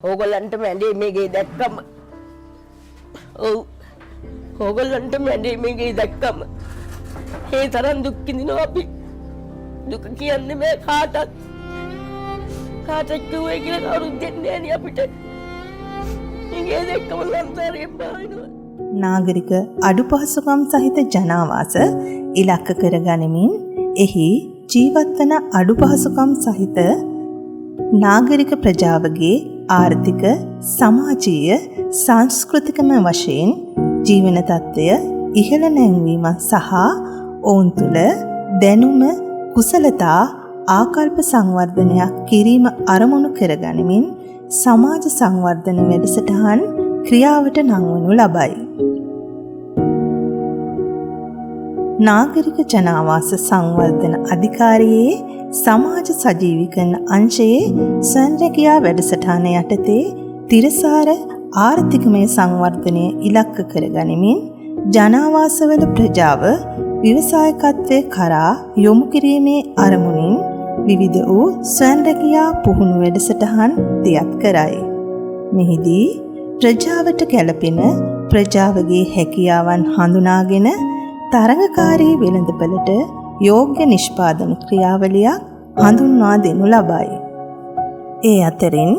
ඕගොල්ලන්ට මැඩේ මේගේ දැක්කම ඔව් ඕගොල්ලන්ට මැඩේ මේගේ දැක්කම ඒ තරම් දුක් විඳිනවා අපි. දුක කියන්නේ මේ කාටත් කිව්වේ කියලා කවුරුත් දෙන්නේ නැහැ අපිට. මේගේ දැක්කම ලන්තරේ බානවා. නාගරික අඩුපහසුකම් සහිත ජනාවාස ඉලක්ක කරගනිමින් එහි ජීවත්වන අඩුපහසුකම් සහිත නාගරික ප්‍රජාවගේ ආර්ථික, සමාජීය, සංස්කෘතිකම වශයෙන් ජීවන තත්ත්වය ඉහළ නැංවීම සහ ඔවුන් තුළ දැනුම, කුසලතා, ආකල්ප සංවර්ධනයක් කිරීම අරමුණු කරගනිමින් සමාජ සංවර්ධන වැඩසටහන් ක්‍රියාවට නංවනු ලබයි. නාගරික ජනාවාස සංවර්ධන අධිකාරියේ සමාජ සජීවීකරණ අංශයේ සංරැකියා වැඩසටහන යටතේ තිරසාර ආර්ථිකමය සංවර්ධනය ඉලක්ක කරගනිමින් ජනාවාසවල ප්‍රජාව ව්‍යවසායකත්වයේ කරා යොමු කිරීමේ අරමුණින් විවිධ වූ සංරැකියා පුහුණු වැඩසටහන් දියත් කරයි. මෙහිදී ප්‍රජාවට ගැළපෙන ප්‍රජාවගේ හැකියාවන් හඳුනාගෙන තරඟකාරී වෙළඳපළට යෝග්‍ය නිෂ්පාදන ක්‍රියාවලියක් හඳුන්වා දෙනු ලබයි. ඒ අතරින්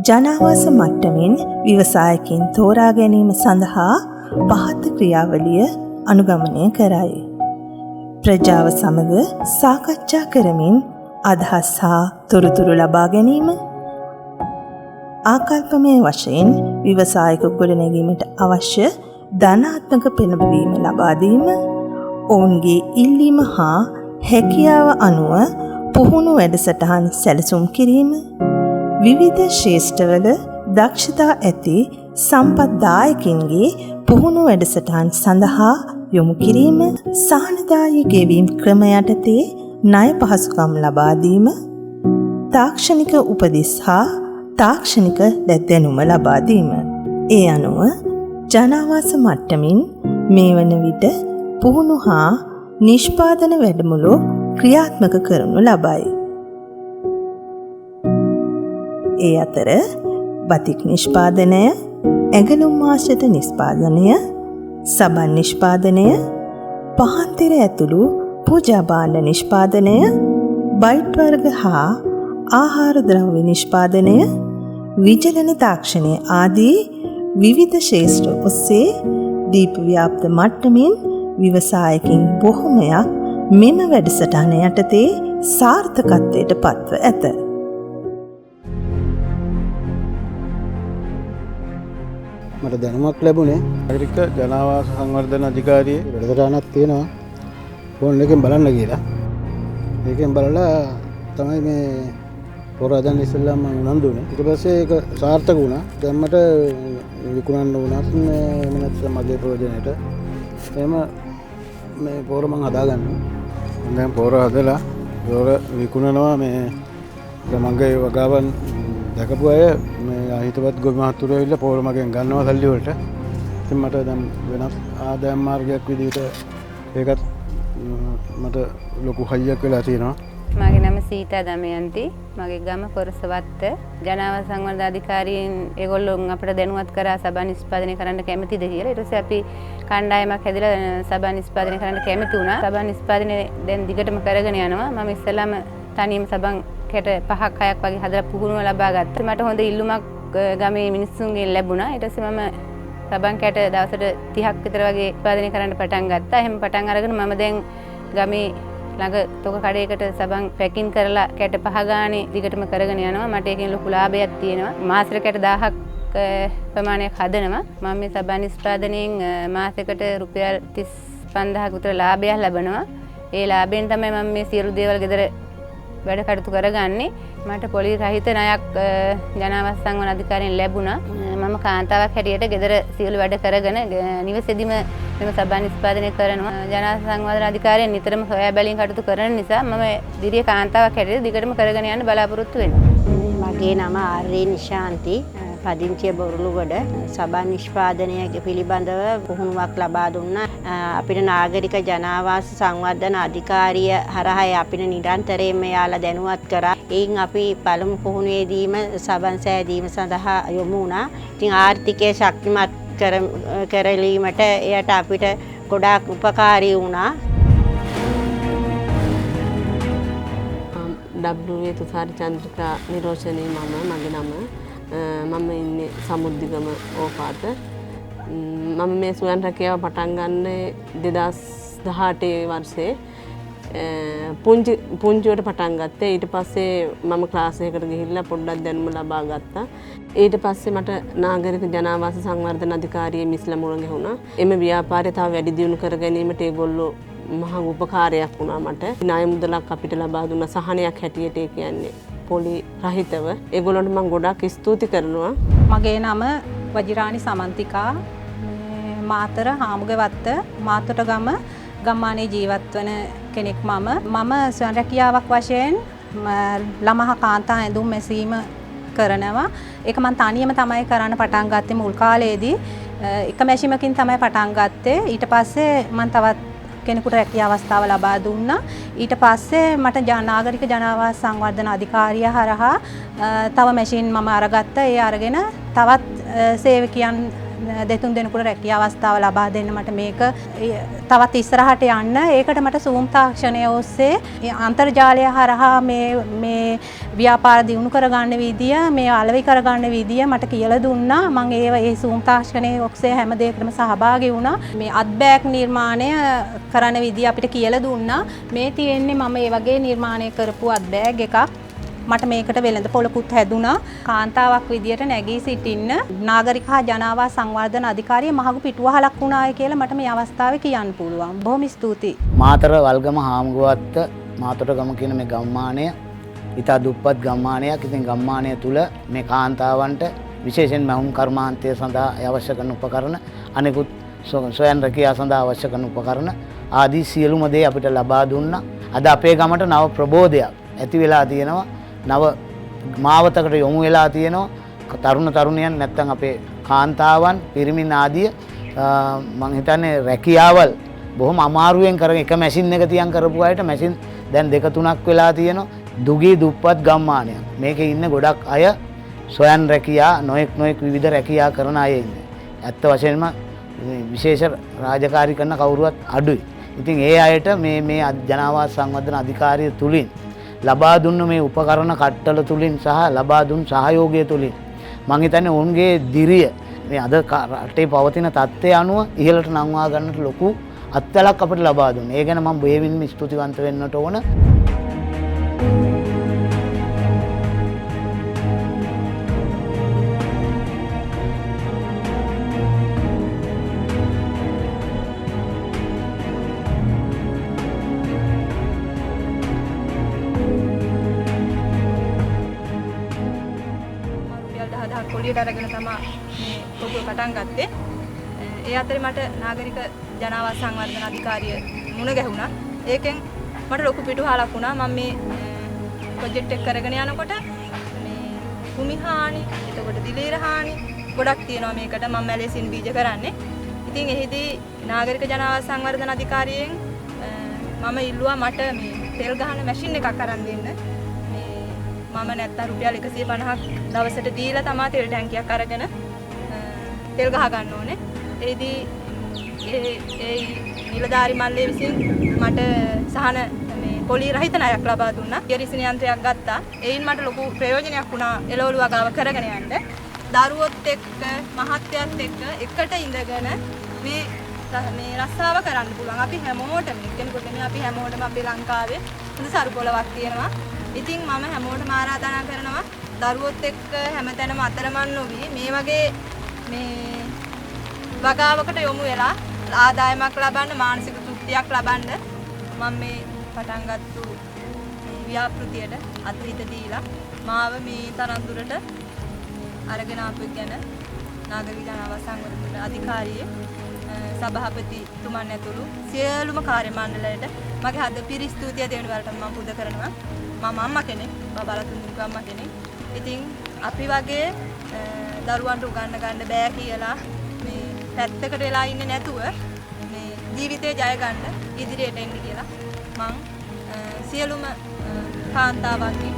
ජනාවාස මට්ටමින් ව්‍යවසායකින් තෝරා ගැනීම සඳහා පහත ක්‍රියාවලිය අනුගමනය කරයි. ප්‍රජාව සමග සාකච්ඡා කරමින් අදහස් හා තොරතුරු ලබා ගැනීම, ආකල්පමය වශයෙන් ව්‍යවසායක ගොඩනැගීමට අවශ්‍ය ධනාත්මක පෙළඹවීම ලබා දීම, ඔවුන්ගේ ඉල්ලීම හා හැකියාව අනුව පුහුණු වැඩසටහන් සැලසුම් කිරීම, විවිධ ශේෂ්ඨවල දක්ෂතා ඇති සම්පත්දායකින්ගේ පුහුණු වැඩසටහන් සඳහා යොමු කිරීම, සහනදායී ගෙවීම් ක්‍රම යටතේ ණය පහසුකම් ලබා දීම, තාක්ෂණික උපදෙස් හා තාක්ෂණික දැනුම ලබා දීම. ඒ අනුව ජනාවාස මට්ටමින් මේ වන විට පුහුණු හා නිෂ්පාදන වැඩමුළු ක්‍රියාත්මක කරනු ලබයි. ඒ අතර බතික් නිෂ්පාදනය, ඇඟලුම් ආශ්‍රිත නිෂ්පාදනය, සබන් නිෂ්පාදනය, පහන් තෙර ඇතුළු පූජා භාණ්ඩ නිෂ්පාදනය, බයිට් වර්ග හා ආහාර ද්‍රව්‍ය නිෂ්පාදනය, විජලන තාක්ෂණය ආදී විවිධ ක්ෂේත්‍ර ඔස්සේ දීප ව්‍යාප්ත මට්ටමින් ව්‍යවසායකින් බොහොමයක් මෙම වැඩසටහන යටතේ සාර්ථකත්වයට පත්ව ඇත. මට දැනුමක් ලැබුණේ නාගරික ජනාවාස සංවර්ධන අධිකාරියේ වැඩසටහනක් තියෙනවා ෆෝන් එකෙන් බලන්න කියලා. මේකෙන් බලලා තමයි මේ පොර හදන්න ඉස්සෙල්ලාම මම උනන්දු වුණේ. ඊට පස්සේ ඒක සාර්ථක වුණා. දැන් මට විකුණන්න වුණත් මේ මගේ ප්‍රයෝජනයට එහෙම මේ පොර මම හදාගන්නවා. දැන් පොර හදලා පොර විකුණනවා. මේ මගේ වගාවන් දැකපු අය මේ හිතවත් ගොවි මහතුරු ඇවිල්ලා පොර මගෙන් ගන්නවා සල්ලි වලට. ඉතින් මට දැන් වෙනත් ආදායම් මාර්ගයක් විදිහට ඒකත් මට ලොකු හයියක් වෙලා තියෙනවා. මගේ නම සීතා දමයන්ති. මගේ ගම කොරසවත්ත. ජනාවාස සංවර්ධන අධිකාරියෙන් ඒගොල්ලෝ අපිට දැනුවත් කරා සබන් නිෂ්පාදනය කරන්න කැමතිද කියලා. ඊට පස්සේ අපි කණ්ඩායමක් හැදිලා සබන් නිෂ්පාදනය කරන්න කැමති වුණා. සබන් නිෂ්පාදනය දැන් දිගටම කරගෙන යනවා. මම ඉස්සෙල්ලාම තනියම සබන් කැට 5ක් 6ක් වගේ හදලා පුහුණුව ලබා ගත්තා. මට හොඳ ඉල්ලුමක් ගමේ මිනිස්සුන්ගෙන් ලැබුණා. ඊට පස්සේ මම සබන් කැට දවසට 30ක් විතර වගේ උත්පාදනය කරන්න පටන් ගත්තා. එහෙම පටන් අරගෙන මම දැන් ගමේ ළඟ තොක කඩේකට සබන් පැකින් කරලා කැට 5 ගානේ දිගටම කරගෙන යනවා. මට ඒකෙන් ලොකු ලාභයක් තියෙනවා. මාසෙකට කැට 1000ක් ප්‍රමාණයක් හදනවා. මම මේ සබන් නිෂ්පාදනයෙන් මාසෙකට රුපියල් 35000ක විතර ලාභයක් ලබනවා. ඒ ලාභයෙන් තමයි මම මේ සියලු දේවල් ගෙදර වැඩ කටයුතු කරගන්නේ. මට පොලි රහිත ණයක් ජනාවාස සංවර්ධන අධිකාරියෙන් ලැබුණා. මම කාන්තාවක් හැටියට ගෙදර සියලු වැඩ කරගෙන නිවසේදීම මෙම සබන් නිෂ්පාදනය කරනවා. ජනාවාස සංවර්ධන අධිකාරියෙන් නිතරම සොයා බැලීම් කටයුතු කරන නිසා මම දිරිය කාන්තාවක් හැටියට දිගටම කරගෙන යන්න බලාපොරොත්තු වෙනවා. මගේ නම ආර්.ඒ. නිශාන්ති. පදිංචිය බොරුළුගොඩ. සබන් නිෂ්පාදනය පිළිබඳව පුහුණුවක් ලබා දුන්නා. අපිට නාගරික ජනාවාස සංවර්ධන අධිකාරිය හරහා අපිට නිරන්තරයෙන්ම යාලා දැනුවත් කරා. එයින් අපි පළමු පුහුණුවේදීම සබන් සෑදීම සඳහා යොමු වුණා. ඉතින් ආර්ථිකය ශක්තිමත් කරලීමට එයට අපිට ගොඩාක් උපකාරී වුණා. W තුසාරි චන්ද්‍රිකා නිරෝෂණී මගේ නම. මම ඉන්නේ සමුද්දිගම ඕපාත. මම මේ ස්වයං රැකියාව පටන් ගන්නේ 2018 වර්ෂයේ පුංචිවට පටන් ගත්තේ. ඊට පස්සේ මම ක්ලාස් එකකට ගිහිල්ලා පොඩ්ඩක් දැනුම ලබා ගත්තා. ඊට පස්සේ මට නාගරික ජනාවාස සංවර්ධන අධිකාරියේ මිස්ලා මුණ ගැහුණා. එම ව්‍යාපාරය තව වැඩි දියුණු කර ගැනීමට ඒගොල්ලෝ මහා උපකාරයක් වුණා මට. ණය මුදලක් අපිට ලබා දුන්න සහනයක් හැටියට ඒ කියන්නේ පොලි රහිතව. ඒගොල්ලන්ට මම ගොඩාක් ස්තුති කරනවා. මගේ නම වජිරාණි සමන්තිකා. මාතර හාමුගවත්ත මාතොටගම ගම්මානයේ ජීවත් වන කෙනෙක් මම ස්වයං රැකියාවක් වශයෙන් ළමහා කාන්තා ඇඳුම් මැසීම කරනවා. ඒක මම තනියම තමයි කරන්න පටන් ගත්තේ මුල් කාලේදී. එක මැෂිමකින් තමයි පටන් ගත්තේ. ඊට පස්සේ මම තවත් කෙනෙකුට රැකියාව අවස්ථාව ලබා දුන්නා. ඊට පස්සේ මට නාගරික ජනාවාස සංවර්ධන අධිකාරිය හරහා තව මැෂින් මම අරගත්තා. ඒ අරගෙන තවත් සේවකයන් දෙතුන් දෙනෙකුට රැකියාව අවස්ථාව ලබා දෙන්න මට මේක තවත් ඉස්සරහට යන්න. ඒකට මට Zoom තාක්ෂණය ඔස්සේ අන්තර්ජාලය හරහා මේ ව්‍යාපාර දියුණු කරගන්න විදිය, මේ අලෙවි කරගන්න විදිය මට කියලා දුන්නා. මම ඒ Zoom තාක්ෂණය ඔස්සේ හැම දෙයකටම සහභාගී වුණා. මේ අත්බෑග් නිර්මාණය කරන විදිය අපිට කියලා දුන්නා. මේ තියෙන්නේ මම ඒ වගේ නිර්මාණය කරපු අත්බෑග් එකක්. මට මේකට වෙළඳ පොලකුත් හැදුනා. කාන්තාවක් විදියට නැගී සිටින්න නාගරික හා ජනාවාස සංවර්ධන අධිකාරිය මහඟු පිටුවහලක් වුණාය කියලා මට මේ අවස්ථාවේ කියන්න පුළුවන්. බොහොම ස්තුතියි. මාතර වල්ගම හාමුදුරුවත්ත මාතොටගම කියන මේ ගම්මානය ඉතා දුප්පත් ගම්මානයක්. ඉතින් ගම්මානය තුල මේ කාන්තාවන්ට විශේෂයෙන් මහුම් කර්මාන්තය සඳහා අවශ්‍ය කරන උපකරණ, අනෙකුත් ස්වයං රැකියාව සඳහා අවශ්‍ය කරන උපකරණ ආදී සියලුම දේ අපිට ලබා දුන්නා. අද අපේ ගමට නව ප්‍රබෝධයක් ඇති වෙලා තියෙනවා. නව මාවතකට යොමු වෙලා තියෙනවා. තරුණ තරුණියන් නැත්තම් අපේ කාන්තාවන් පිරිමින් ආදිය මම හිතන්නේ රැකියාවල් බොහොම අමාරුවෙන් කරගෙන එක මැෂින් එක තියන් කරපු අයට මැෂින් දැන් 2-3ක් වෙලා තියෙනවා. දුගී දුප්පත් ගම්මානයක්. මේකේ ඉන්න ගොඩක් අය ස්වයං රැකියා නොඑක් විවිධ රැකියා කරන අය ඉන්නේ. ඇත්ත වශයෙන්ම විශේෂ රාජකාරී කරන කවුරුවත් අඩුයි. ඉතින් ඒ අයට මේ ජනාවාස සංවර්ධන අධිකාරිය තුලින් ලබා දුන්න මේ උපකරණ කට්ටල තුලින් සහ ලබා දුන් සහයෝගය තුලින් මම හිතන්නේ ඔවුන්ගේ දිරිය මේ අද රටේ පවතින තත්ත්වය අනුව ඉහළට නංවා ගන්නට ලොකු අත්වලක් අපිට ලබා දුන්නා. ඒ ගැන මම බෙහෙවින්ම ස්තුතිවන්ත වෙන්නට ඕන. පොලියට අරගෙන තමයි මේ පොකුව පටන් ගත්තේ. ඒ අතරේ මට නාගරික ජනාවාස සංවර්ධන අධිකාරිය මුණ ගැහුණා. ඒකෙන් මට ලොකු පිටුහලක් වුණා. මම මේ ප්‍රොජෙක්ට් එක කරගෙන යනකොට මේ භූමි හානි, එතකොට දිලීර හානි ගොඩක් තියෙනවා මේකට. මම මැලේසින් බීජ කරන්නේ. ඉතින් එහිදී නාගරික ජනාවාස සංවර්ධන අධිකාරියෙන් මම ඉල්ලුවා මට මේ තෙල් ගහන මැෂින් එකක් අරන් දෙන්න. මම නැත්තම් රුපියල් 150ක් දවසට දීලා තමයි තෙල් ටැංකියක් අරගෙන තෙල් ගහ ගන්න ඕනේ. ඒදී ඒ නිලධාරි මල්ලේ විසින් මට සහන මේ පොලි රහිත ණයක් ලබා දුන්නා. රිසින යන්ත්‍රයක් ගත්තා. ඒයින් මට ලොකු ප්‍රයෝජනයක් වුණා එළවලු වගාව කරගෙන යන්න. දරුවොත් එක්ක මහත්යත් එක්ක එකට ඉඳගෙන මේ රස්සාව කරන්න පුළුවන්. අපි හැමෝටම කෙනෙකුට නෙමෙයි අපි හැමෝටම අපේ ලංකාවේ හොඳ සරු පොලවක් තියෙනවා. ඉතින් මම හැමෝටම ආරාධනා කරනවා දරුවොත් එක්ක හැමතැනම අතරමං නොවි මේ වගේ මේ වගාවකට යොමු වෙලා ආදායමක් ලබන්න, මානසික තෘප්තියක් ලබන්න මම මේ පටන් ගත්තු මේ ව්‍යාපෘතියට අත්හිත දීලා මාව මේ තරම් දුරට අරගෙන ආපු ගැන නාගරික ජනාවාස සංවර්ධන අධිකාරියේ සභාපතිතුමන් ඇතුළු සියලුම කාර්ය මණ්ඩලයට මගේ හද පිරි ස්තුතිය දෙවන වලට මම පුද කරනවා. මම අම්මා කෙනෙක්, බබාලතුන්ගේ අම්මා කෙනෙක්. ඉතින් අපි වගේ දරුවන්ට උගන්න ගන්න බෑ කියලා මේ පැත්තකට වෙලා ඉන්නේ නැතුව මේ ජීවිතේ ජය ගන්න ඉදිරියට එන්න කියලා මං සියලුම කාන්තාවන්ගේ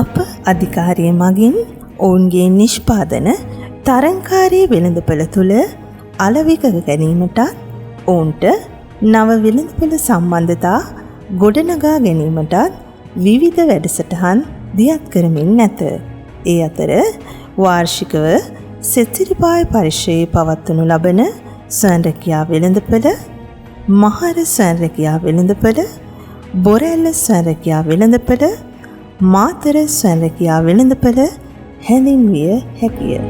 අප අධිකාරිය මගින් ඔවුන්ගේ නිෂ්පාදන තරංකාරී වෙළඳපොළ තුළ අලෙවිකර ගැනීමටත් ඔවුන්ට නව වෙළඳපොළ සම්බන්ධතා ගොඩනගා ගැනීමටත් විවිධ වැඩසටහන් දියත් කරමින් නැත. ඒ අතර වාර්ෂිකව සෙත්සිරිපාය පරිශ්‍රයේ පවත්වනු ලබන ස්වයංරැකියා වෙළඳපොළ, මහර ස්වයංරැකියා වෙළඳපොළ, බොරැල්ල ස්වයංරැකියා වෙළඳපොළ, මාතර ස්වයංරැකියා වෙළඳපොළ හැඳින්විය හැකිය.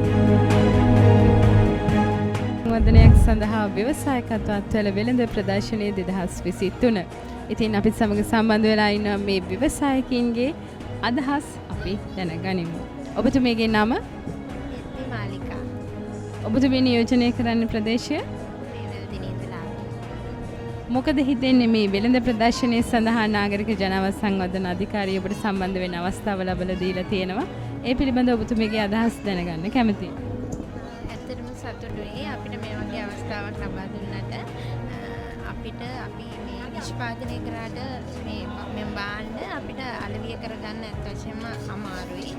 වදනයක් සඳහා ව්‍යවසායකත්වත්වල වෙළඳ ප්‍රදර්ශනය 2023. ඉතින් අපිත් සමග සම්බන්ධ වෙලා ඉන්න මේ ව්‍යවසායකින්ගේ අදහස් අපි දැනගනිමු. ඔබතුමීගේ නම? මාලිකා. ඔබතුමී නියෝජනය කරන්න ප්‍රදේශය? මොකද හිතෙන්නේ මේ වෙළඳ ප්‍රදර්ශනය සඳහා නාගරික ජනාවාස සංවර්ධන අධිකාරිය ඔබට සම්බන්ධ වෙන අවස්ථාව ලැබලා දීලා තියෙනවා. ඒ පිළිබඳව ඔබතුමීගේ අදහස් දැනගන්න කැමතියි. ඇත්තටම සතුටුයි අපිට මේ වගේ අවස්ථාවක් ලබා දුන්නට. අපිට අපි මේ නිෂ්පාදනය කරාට මේ බාන්න අපිට අලෙවිය කරගන්න ඇත්තටම අමාරුයි.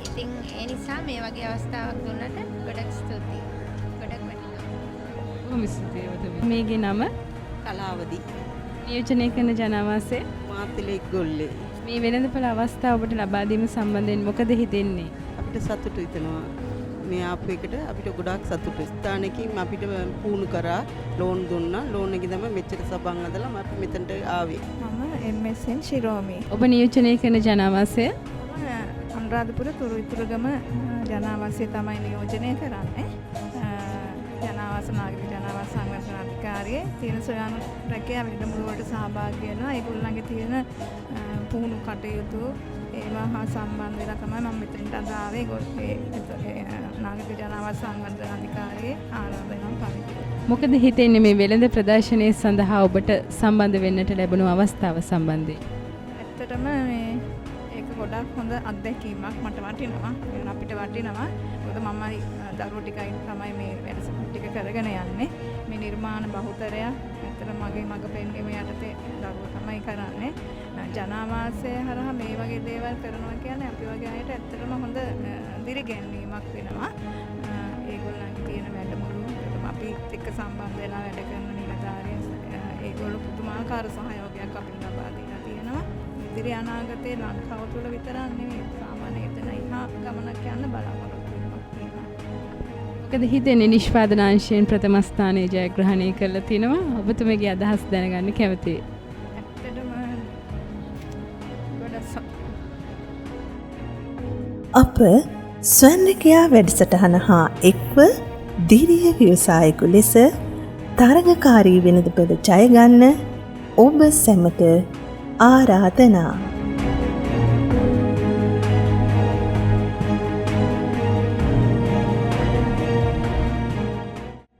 ඉතින් ඒ නිසා මේ වගේ අවස්ථාවක් දුන්නට ගොඩක් ස්තුතියි. ගොඩක් වටිනවා. කොහොම ස්තුතියි ඔබතුමී. මේගේ නම? කලාවදී. නියෝජනය කරන ජනාවාසයේ මාතලෙක් ගොල්ලේ. මේ වෙළඳපොළ අවස්ථාව ඔබට ලබා දීම සම්බන්ධයෙන් මොකද හිතෙන්නේ? අපිට සතුටු හිතෙනවා. මේ ආපු එකට අපිට ගොඩාක් සතුටුයි. ස්ථානකින් අපිට පුහුණු කරා ලෝන් දුන්නා. ලෝන් එකේ තමයි මෙච්චර සබන් අදලා අපි මෙතනට ආවේ. මම MSN ශිරෝමි. ඔබ නියෝජනය කරන ජනාවාසය? අනුරාධපුර තුරුයිතුරුගම ජනාවාසය තමයි නියෝජනය කරන්නේ. ජනාවාස නාගරික ජනාවාස සංවර්ධන අධිකාරියේ තියෙන සොයන රැකියා වැඩමුළු වලට සහභාගී වෙනවා. ඒගොල්ලන්ගේ තියෙන පුහුණු කටයුතු ඒවා හා සම්බන්ධ වෙලා තමයි මම මෙතනට අද ආවේ. නාගරික ජනාවාස සංවර්ධන අධිකාරියේ ආරාධනාව පරිදි. මොකද හිතෙන්නේ මේ වෙළඳ ප්‍රදර්ශනය සඳහා ඔබට සම්බන්ධ වෙන්නට ලැබුණු අවස්ථාව සම්බන්ධයෙන්? ඇත්තටම ඒක ගොඩක් හොඳ අත්දැකීමක් මට වටිනවා. අපිට වටිනවා. මොකද මම දරුවෝ ටිකයි තමයි මේ වැඩසටහන ටික කරගෙන යන්නේ. මේ නිර්මාණ බහුතරය ඇත්තට මගේ මග පෙන්වීම යටතේ දරුවෝ තමයි කරන්නේ. ජනාවාසය හරහා මේ වගේ දේවල් කරනවා කියන්නේ අපි වගේ අයට ඇත්තටම හොඳ දිරිගැන්වීමක් වෙනවා. ඒගොල්ලන්ගේ තියෙන වැඩමුළු අපිත් එක්ක සම්බන්ධ වෙලා වැඩ කරන නිලධාරීන් ඒගොල්ලෝ පුදුමාකාර සහයෝගයක් අපිට ලබා දීලා තියෙනවා. ඉදිරි අනාගතයේ ලංකාව තුළ විතරක් නෙවෙයි සාමාන්‍ය එතන ඉහා ගමනක් යන්න බලාපොරොත්තු වෙනවා. මොකද හිතෙන්නේ නිෂ්පාදනාංශයෙන් ප්‍රථම ස්ථානයේ ජයග්‍රහණය කරලා තිනවා? ඔබතුමීගේ අදහස් දැනගන්න කැමතියි. ඇත්තටම අප ස්වයංරැකියා වැඩසටහන හා එක්ව දිරිය ව්‍යවසායකු ලෙස තරගකාරී වෙළඳපොළ ජය ගන්න ඔබ සැමට ආරාධනා.